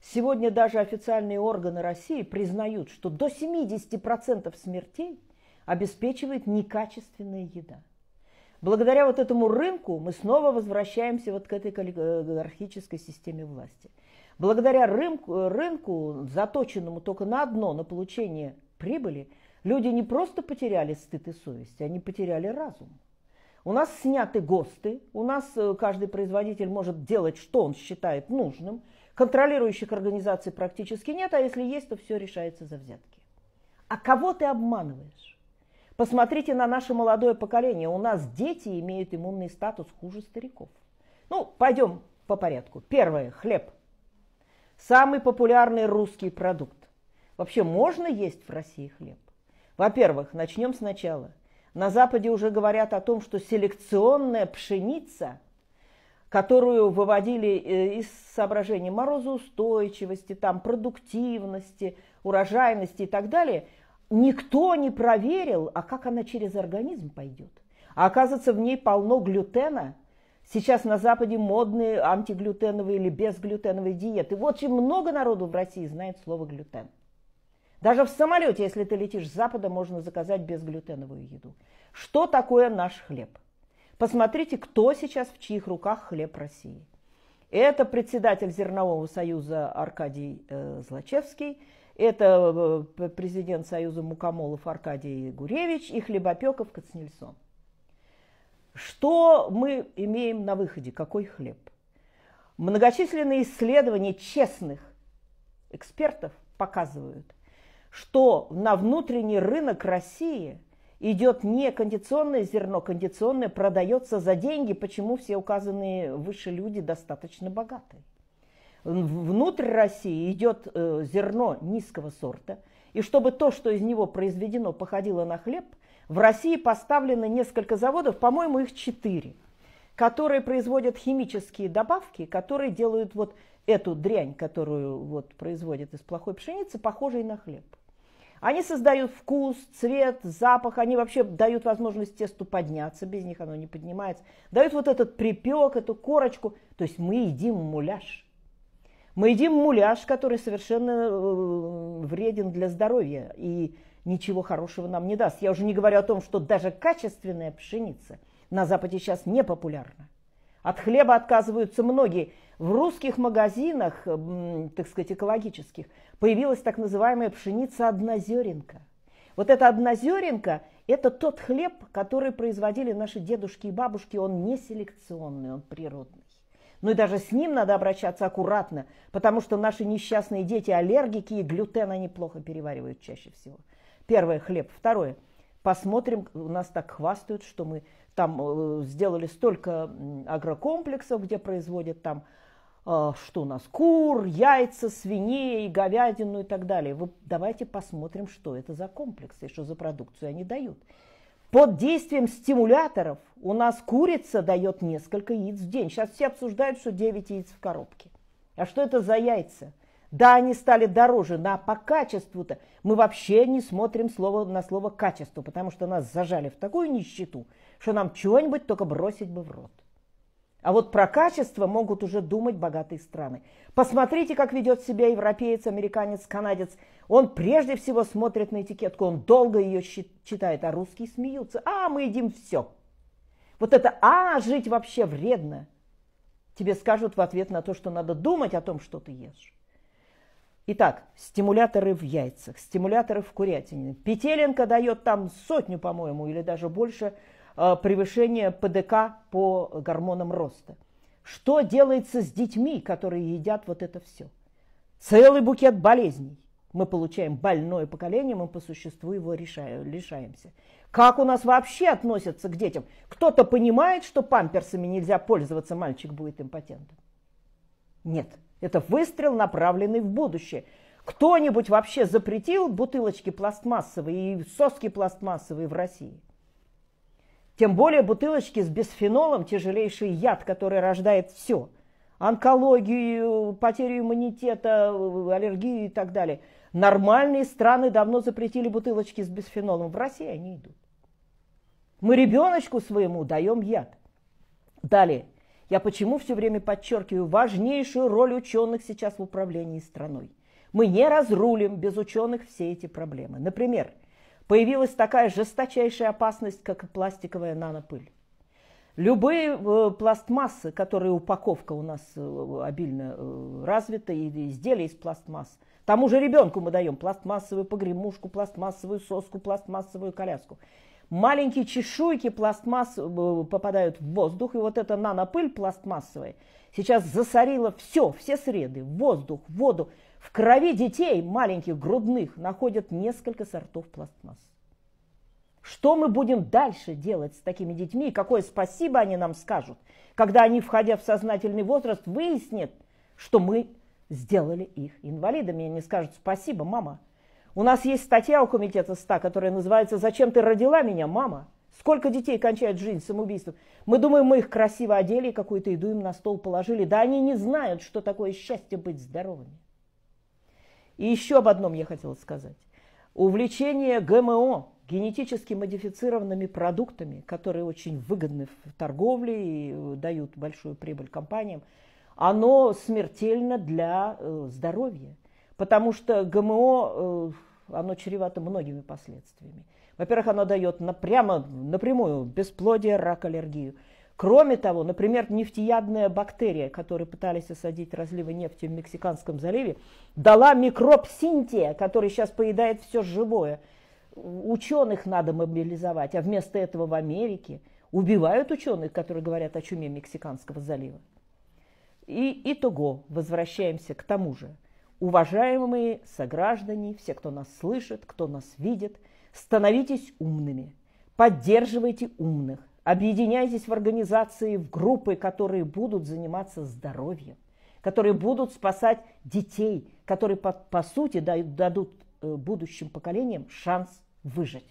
Сегодня даже официальные органы России признают, что до 70% смертей обеспечивает некачественная еда. Благодаря вот этому рынку мы снова возвращаемся вот к этой олигархической системе власти. Благодаря рынку, заточенному только на одно, на получение прибыли, люди не просто потеряли стыд и совесть, они потеряли разум. У нас сняты ГОСТы, у нас каждый производитель может делать, что он считает нужным, контролирующих организаций практически нет, а если есть, то все решается за взятки. А кого ты обманываешь? Посмотрите на наше молодое поколение. У нас дети имеют иммунный статус хуже стариков. Ну, пойдем по порядку. Первое – хлеб. Самый популярный русский продукт. Вообще можно есть в России хлеб? Во-первых, начнем сначала. На Западе уже говорят о том, что селекционная пшеница, которую выводили из соображений морозоустойчивости, там, продуктивности, урожайности и так далее, никто не проверил, а как она через организм пойдет. А оказывается, в ней полно глютена. Сейчас на Западе модные антиглютеновые или безглютеновые диеты. Вот очень много народу в России знает слово глютен. Даже в самолете, если ты летишь с Запада, можно заказать безглютеновую еду. Что такое наш хлеб? Посмотрите, кто сейчас в чьих руках хлеб России. Это председатель Зернового союза Аркадий Злачевский, это президент Союза мукомолов Аркадий Гуревич и хлебопеков Кацнельсон. Что мы имеем на выходе? Какой хлеб? Многочисленные исследования честных экспертов показывают, что на внутренний рынок России идет не кондиционное зерно, кондиционное продается за деньги, почему все указанные выше люди достаточно богатые. Внутрь России идет зерно низкого сорта, и чтобы то, что из него произведено, походило на хлеб, в России поставлено несколько заводов, по-моему, их 4, которые производят химические добавки, которые делают вот эту дрянь, которую вот производят из плохой пшеницы, похожей на хлеб. Они создают вкус, цвет, запах, они вообще дают возможность тесту подняться, без них оно не поднимается, дают вот этот припек, эту корочку, то есть мы едим муляж. Мы едим муляж, который совершенно вреден для здоровья и ничего хорошего нам не даст. Я уже не говорю о том, что даже качественная пшеница на Западе сейчас не популярна. От хлеба отказываются многие. В русских магазинах, так сказать, экологических, появилась так называемая пшеница однозеренка. Вот эта однозеренка – это тот хлеб, который производили наши дедушки и бабушки. Он не селекционный, он природный. Ну и даже с ним надо обращаться аккуратно, потому что наши несчастные дети аллергики и глютен они плохо переваривают чаще всего. Первое – хлеб. Второе – посмотрим, у нас так хвастают, что мы там сделали столько агрокомплексов, где производят там, что у нас, кур, яйца, свиней, говядину и так далее. Давайте посмотрим, что это за комплексы, что за продукцию они дают. Под действием стимуляторов у нас курица дает несколько яиц в день. Сейчас все обсуждают, что 9 яиц в коробке. А что это за яйца? Да, они стали дороже, но по качеству-то мы вообще не смотрим на слово «качество», потому что нас зажали в такую нищету, что нам чего-нибудь только бросить бы в рот. А вот про качество могут уже думать богатые страны. Посмотрите, как ведет себя европеец, американец, канадец. Он прежде всего смотрит на этикетку, он долго ее читает, а русские смеются. А, мы едим все. Вот это жить вообще вредно. Тебе скажут в ответ на то, что надо думать о том, что ты ешь. Итак, стимуляторы в яйцах, стимуляторы в курятине. Петеленко дает там 100, по-моему, или даже больше превышение ПДК по гормонам роста. Что делается с детьми, которые едят вот это все? Целый букет болезней. Мы получаем больное поколение, мы по существу его лишаемся. Как у нас вообще относятся к детям? Кто-то понимает, что памперсами нельзя пользоваться, мальчик будет импотентом? Нет. Это выстрел, направленный в будущее. Кто-нибудь вообще запретил бутылочки пластмассовые и соски пластмассовые в России? Тем более бутылочки с бисфенолом, тяжелейший яд, который рождает все. Онкологию, потерю иммунитета, аллергию и так далее. Нормальные страны давно запретили бутылочки с бисфенолом. В России они идут. Мы ребеночку своему даем яд. Далее. Я почему все время подчеркиваю важнейшую роль ученых сейчас в управлении страной. Мы не разрулим без ученых все эти проблемы. Например, появилась такая жесточайшая опасность, как пластиковая нанопыль. Любые пластмассы, которые упаковка у нас обильно развита, и изделия из пластмасс. Тому же ребенку мы даем пластмассовую погремушку, пластмассовую соску, пластмассовую коляску. Маленькие чешуйки пластмасс попадают в воздух, и вот эта нанопыль пластмассовая сейчас засорила все среды, воздух, воду. В крови детей, маленьких, грудных, находят несколько сортов пластмасс. Что мы будем дальше делать с такими детьми, и какое спасибо они нам скажут, когда они, входя в сознательный возраст, выяснят, что мы сделали их инвалидами, и они скажут: спасибо, мама. У нас есть статья у комитета 100, которая называется «Зачем ты родила меня, мама?». Сколько детей кончают жизнь самоубийством? Мы думаем, мы их красиво одели, какую-то еду им на стол положили. Да они не знают, что такое счастье быть здоровыми. И еще об одном я хотела сказать. Увлечение ГМО, генетически модифицированными продуктами, которые очень выгодны в торговле и дают большую прибыль компаниям, оно смертельно для здоровья. Потому что ГМО, оно чревато многими последствиями. Во-первых, оно дает прямо напрямую бесплодие, рак, аллергию. Кроме того, например, нефтеядная бактерия, которую пытались осадить разливы нефти в Мексиканском заливе, дала микроб синтия, который сейчас поедает все живое. Ученых надо мобилизовать, а вместо этого в Америке убивают ученых, которые говорят о чуме Мексиканского залива. И итого, возвращаемся к тому же. Уважаемые сограждане, все, кто нас слышит, кто нас видит, становитесь умными, поддерживайте умных, объединяйтесь в организации, в группы, которые будут заниматься здоровьем, которые будут спасать детей, которые, по сути, дадут будущим поколениям шанс выжить.